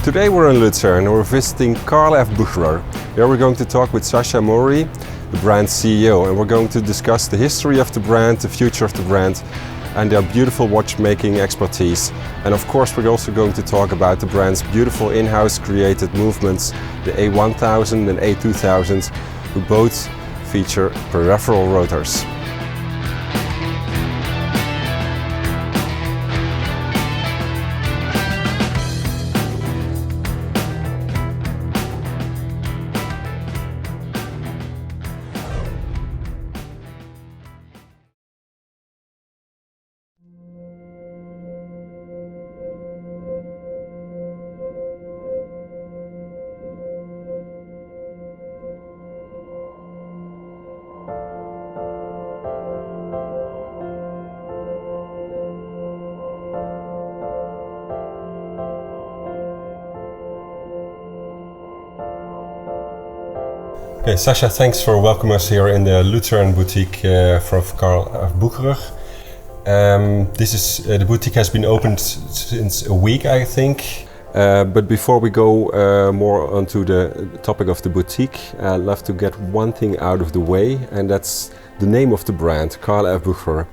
Today we're in Lucerne and we're visiting Carl F Bucherer. Here we're going to talk with Sascha Moeri, the brand CEO, and we're going to discuss the history of the brand, the future of the brand, and their beautiful watchmaking expertise. And of course we're also going to talk about the brand's beautiful in-house created movements, the A1000 and A2000, who both feature peripheral rotors. Okay, Sascha, thanks for welcoming us here in the Lucerne boutique from Carl F Bucherer. The boutique has been opened since a week, I think. But before we go more onto the topic of the boutique, I'd love to get one thing out of the way, and that's the name of the brand, Carl F Bucherer.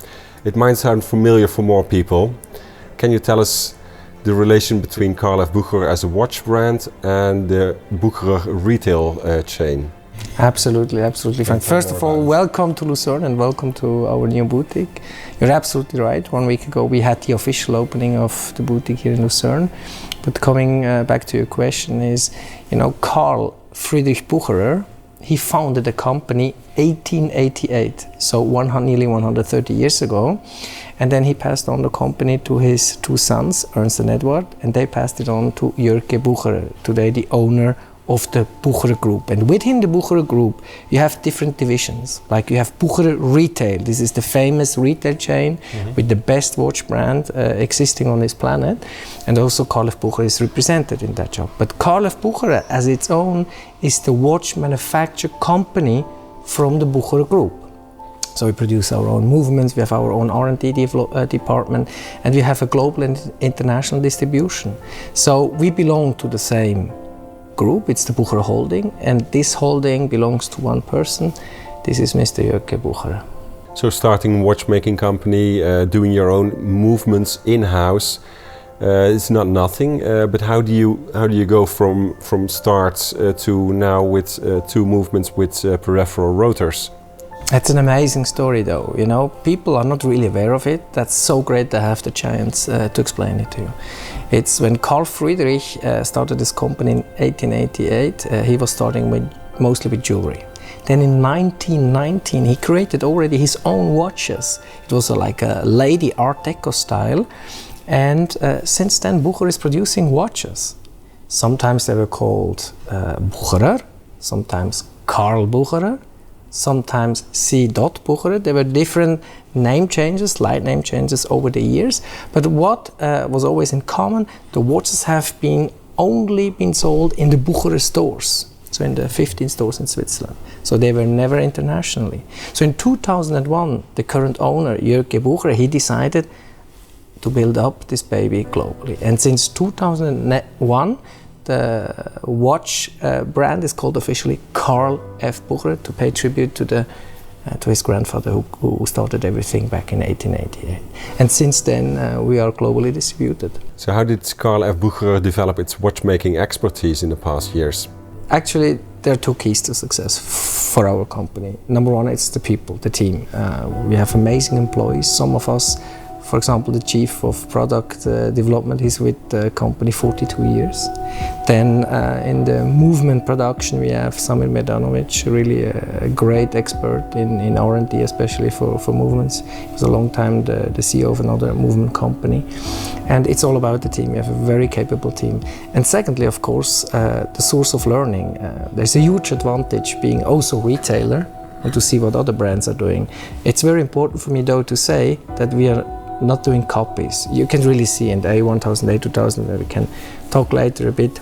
It might sound familiar for more people. Can you tell us the relation between Carl F Bucherer as a watch brand and the Bucherer retail chain? Absolutely, absolutely fine. First of all, welcome to Lucerne and welcome to our new boutique. You're absolutely right. 1 week ago we had the official opening of the boutique here in Lucerne. But coming back to your question is, Carl Friedrich Bucherer, he founded the company 1888, so nearly 130 years ago. And then he passed on the company to his two sons, Ernst and Edward, and they passed it on to Jörg Bucherer, today the owner of the Bucherer Group. And within the Bucherer Group, you have different divisions. Like you have Bucherer Retail. This is the famous retail chain with the best watch brand existing on this planet. And also Carl F Bucherer is represented in that job. But Carl F Bucherer as its own is the watch manufacture company from the Bucherer Group. So we produce our own movements, we have our own R&D department, and we have a global and international distribution. So we belong to the same group, it's the Bucherer Holding, and this holding belongs to one person. This is Mr. Jörg Bucherer. So starting a watchmaking company, doing your own movements in-house, it's not nothing, but how do you go from start to now with two movements with peripheral rotors? It's an amazing story though, people are not really aware of it. That's so great to have the chance to explain it to you. It's when Carl Friedrich started this company in 1888, he was starting mostly with jewelry. Then in 1919 he created already his own watches. It was like a lady Art Deco style, and since then Bucherer is producing watches. Sometimes they were called Bucherer, sometimes Carl Bucherer, sometimes C. Bucherer. There were different name changes, light name changes over the years. But what was always in common, the watches have only been sold in the Bucherer stores. So in the 15 stores in Switzerland. So they were never internationally. So in 2001, the current owner, Jörg Bucherer, he decided to build up this baby globally. And since 2001, the watch brand is called officially Carl F Bucherer, to pay tribute to his grandfather who started everything back in 1888. And since then we are globally distributed. So how did Carl F Bucherer develop its watchmaking expertise in the past years? Actually, there are two keys to success for our company. Number one, it's the people, the team. We have amazing employees. Some of us, for example, the chief of product development, he's with the company 42 years. Then in the movement production, we have Samir Medanovic, really a great expert in R&D, especially for movements. He was a long time the CEO of another movement company. And it's all about the team. We have a very capable team. And secondly, of course, the source of learning. There's a huge advantage being also a retailer and to see what other brands are doing. It's very important for me, though, to say that we are not doing copies. You can really see in the A1000, A2000, where we can talk later a bit,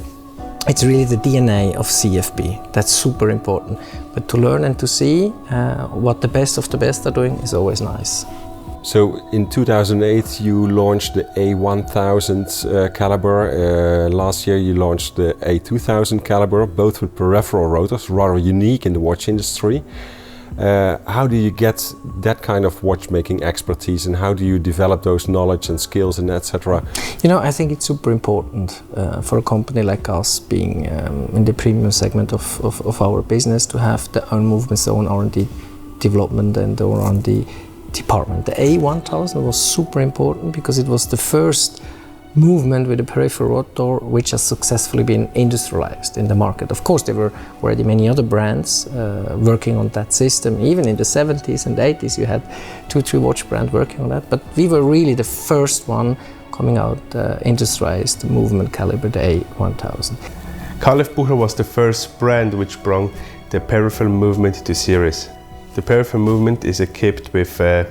it's really the DNA of CFB. That's super important. But to learn and to see what the best of the best are doing is always nice. So in 2008 you launched the A1000 caliber. Last year you launched the A2000 caliber, both with peripheral rotors, rather unique in the watch industry. How do you get that kind of watchmaking expertise, and how do you develop those knowledge and skills and etc.? You know, I think it's super important for a company like us, being in the premium segment of our business, to have their own movements, their own R&D development and their own R&D department. The A1000 was super important because it was the first movement with a peripheral rotor which has successfully been industrialized in the market. Of course, there were already many other brands working on that system. Even in the 70s and 80s, you had 2-3 watch brands working on that. But we were really the first one coming out industrialized movement caliber, the A1000. Carl F. Bucherer was the first brand which brought the peripheral movement to series. The peripheral movement is equipped with a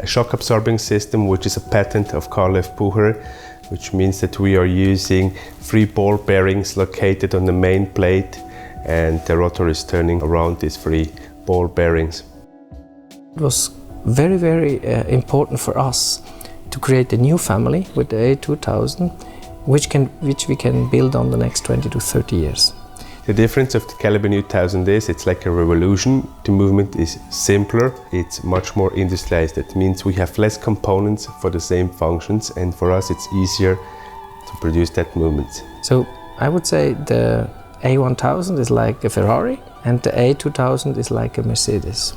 shock absorbing system, which is a patent of Carl F. Bucherer, which means that we are using 3 ball bearings located on the main plate, and the rotor is turning around these 3 ball bearings. It was very, very important for us to create a new family with the A2000, which we can build on the next 20 to 30 years. The difference of the caliber 1000 is it's like a revolution. The movement is simpler, it's much more industrialized. That means we have less components for the same functions, and for us it's easier to produce that movement. So I would say the A1000 is like a Ferrari and the A2000 is like a Mercedes.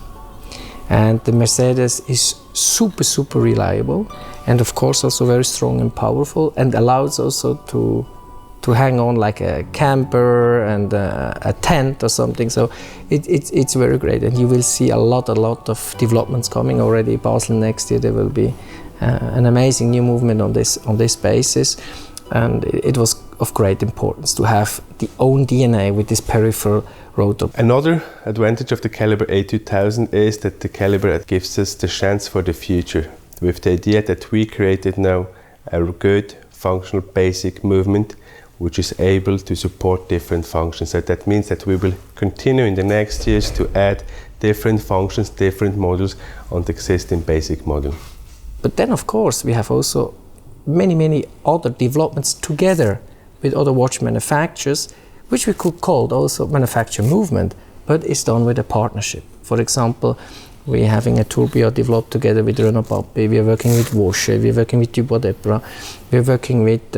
And the Mercedes is super, super reliable, and of course also very strong and powerful, and allows also to hang on like a camper and a tent or something. So it's very great, and you will see a lot of developments coming already. Basel next year there will be an amazing new movement on this basis, and it was of great importance to have the own DNA with this peripheral rotor. Another advantage of the caliber A2000 is that the caliber gives us the chance for the future, with the idea that we created now a good functional basic movement which is able to support different functions. So that means that we will continue in the next years to add different functions, different modules on the existing basic module. But then of course we have also many other developments together with other watch manufacturers, which we could call also manufacture movement, but it's done with a partnership. For example, we're having a tourbillon developed together with Renault Pape, we're working with Washer, we're working with Dubois-Depra, we're working with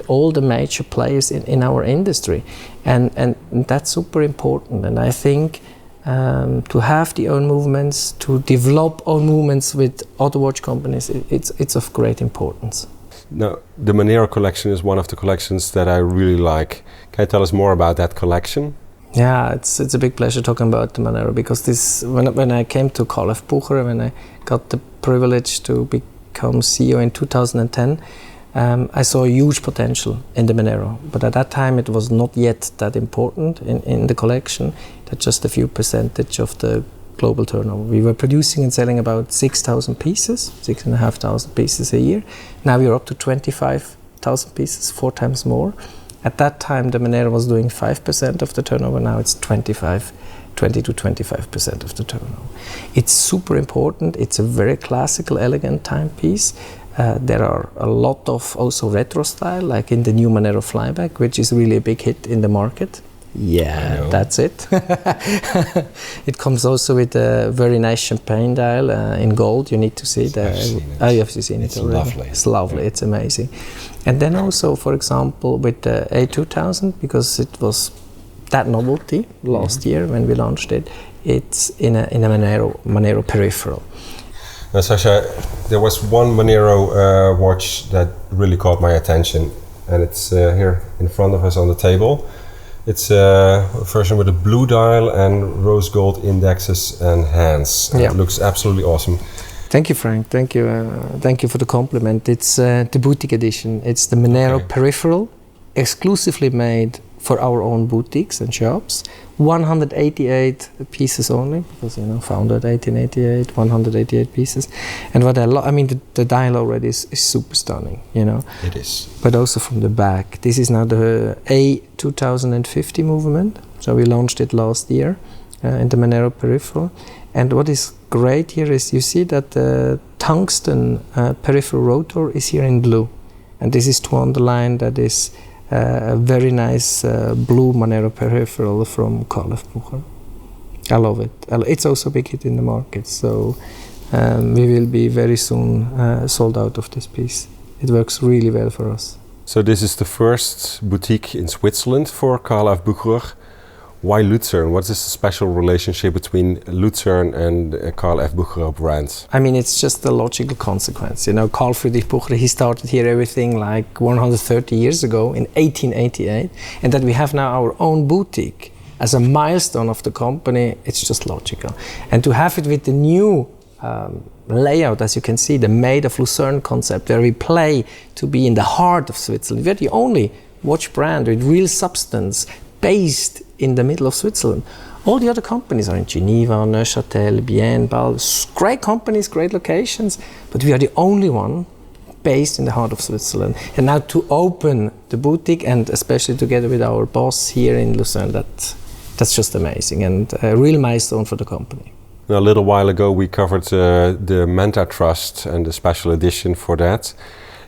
all the major players in our industry, and that's super important. And I think to have the own movements, to develop own movements with other watch companies, it's of great importance. Now, the Monaro collection is one of the collections that I really like. Can you tell us more about that collection? Yeah, it's a big pleasure talking about the Monaro, because this when I came to Carl F. Bucherer, when I got the privilege to become CEO in 2010, I saw a huge potential in the Monaro, but at that time it was not yet that important in the collection, that just a few percentage of the global turnover. We were producing and selling about 6,000 pieces, 6,500 pieces a year. Now we're up to 25,000 pieces, 4 times more. At that time the Monaro was doing 5% of the turnover, now it's 20 to 25% of the turnover. It's super important, it's a very classical, elegant timepiece. There are a lot of also retro style, like in the new Monaro Flyback, which is really a big hit in the market. Yeah, that's it. It comes also with a very nice champagne dial in gold. You need to see that. Oh, you have seen it already. Lovely. It's lovely. Yeah. It's amazing. And then also, for example, with the A2000, because it was that novelty last year when we launched it, it's in a Monaro peripheral. Now, Sascha, there was one Monaro watch that really caught my attention, and it's here in front of us on the table. It's a version with a blue dial and rose gold indexes and hands. Yeah. It looks absolutely awesome. Thank you, Frank. Thank you. Thank you for the compliment. It's the boutique edition. It's the Monaro peripheral, exclusively made for our own boutiques and shops. 188 pieces only, because founded 1888, 188 pieces. And what I mean, the dial already is super stunning, It is. But also from the back. This is now the A2050 movement. So we launched it last year in the Monaro peripheral. And what is great here is you see that the tungsten peripheral rotor is here in blue. And this is to underline that is a very nice blue Monaro peripheral from Carl F Bucherer. I love it. It's also a big hit in the market, so we will be very soon sold out of this piece. It works really well for us. So this is the first boutique in Switzerland for Carl F Bucherer. Why Lucerne? What is the special relationship between Lucerne and Carl F Bucherer brand? I mean, it's just a logical consequence. You know, Carl Friedrich Bucherer, he started here everything like 130 years ago in 1888, and that we have now our own boutique as a milestone of the company, it's just logical. And to have it with the new layout, as you can see, the Made of Lucerne concept, where we play to be in the heart of Switzerland. We're the only watch brand with real substance based in the middle of Switzerland. All the other companies are in Geneva, Neuchâtel, Bienne, Bâle, great companies, great locations, but we are the only one based in the heart of Switzerland. And now to open the boutique, and especially together with our boss here in Lucerne, that's just amazing and a real milestone for the company. Now, a little while ago we covered the Manta Trust and the special edition for that.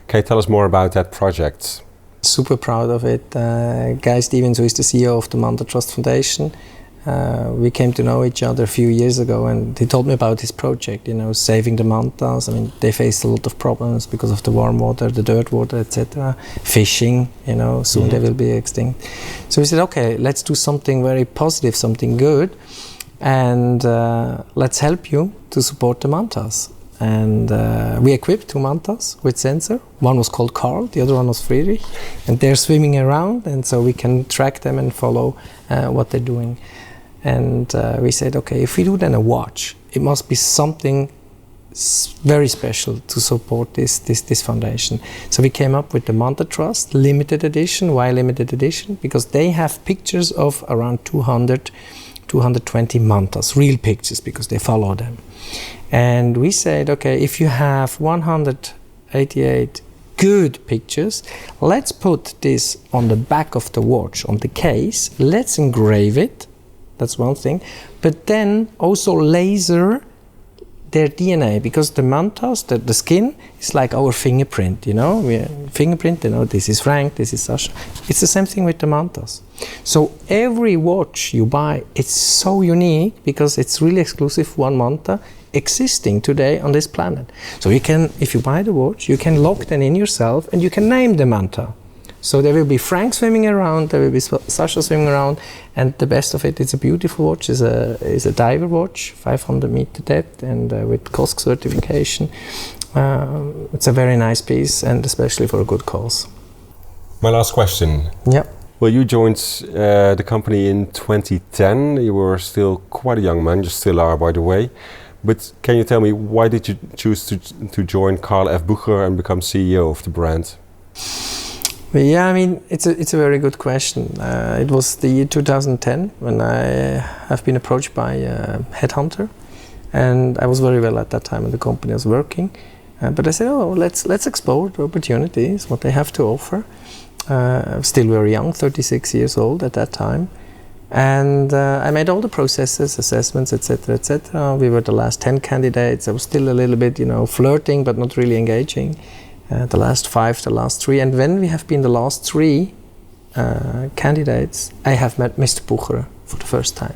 Can you tell us more about that project? Super proud of it. Guy Stevens, who is the CEO of the Manta Trust Foundation, we came to know each other a few years ago, and he told me about his project, you know, saving the mantas. I mean, they face a lot of problems because of the warm water, the dirt water, etc. Fishing, you know, soon they will be extinct. So we said, okay, let's do something very positive, something good, and let's help you to support the mantas. And we equipped 2 mantas with sensor. One was called Carl, the other one was Friedrich. And they're swimming around, and so we can track them and follow what they're doing. And we said, okay, if we do then a watch, it must be something very special to support this foundation. So we came up with the Manta Trust limited edition. Why limited edition? Because they have pictures of around 220 mantas, real pictures, because they follow them. And we said, okay, if you have 188 good pictures, let's put this on the back of the watch, on the case, let's engrave it, that's one thing, but then also laser their DNA, because the mantas, the skin is like our fingerprint, you know, fingerprint, you know, this is Frank, this is Sascha. It's the same thing with the mantas. So every watch you buy, it's so unique because it's really exclusive one manta existing today on this planet. So you can, if you buy the watch, you can lock them in yourself and you can name the manta. So there will be Frank swimming around, there will be Sascha swimming around, and the best of it, it's a beautiful watch, is a diver watch, 500 meter depth, and with COSC certification. It's a very nice piece, and especially for a good cause. My last question. Yeah. Well, you joined the company in 2010. You were still quite a young man, you still are, by the way. But can you tell me, why did you choose to join Carl F Bucherer and become CEO of the brand? Yeah, I mean, it's a very good question. It was the year 2010 when I have been approached by a headhunter, and I was very well at that time in the company I was working. But I said, oh, let's explore the opportunities, what they have to offer. Still very young, 36 years old at that time. And I made all the processes, assessments, etc., etc. We were the last 10 candidates. I was still a little bit, you know, flirting, but not really engaging. The last 5, the last 3. And when we have been the last 3 candidates, I have met Mr. Bucherer for the first time.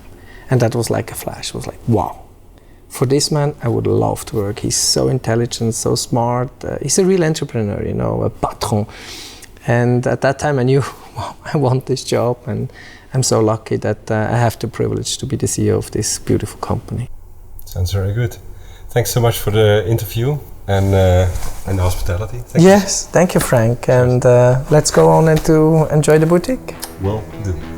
And that was like a flash. It was like, wow. For this man, I would love to work. He's so intelligent, so smart. He's a real entrepreneur, you know, a patron. And at that time I knew, wow, I want this job, and I'm so lucky that I have the privilege to be the CEO of this beautiful company. Sounds very good. Thanks so much for the interview and the hospitality. Thank you, Frank. And let's go on and to enjoy the boutique. Will do.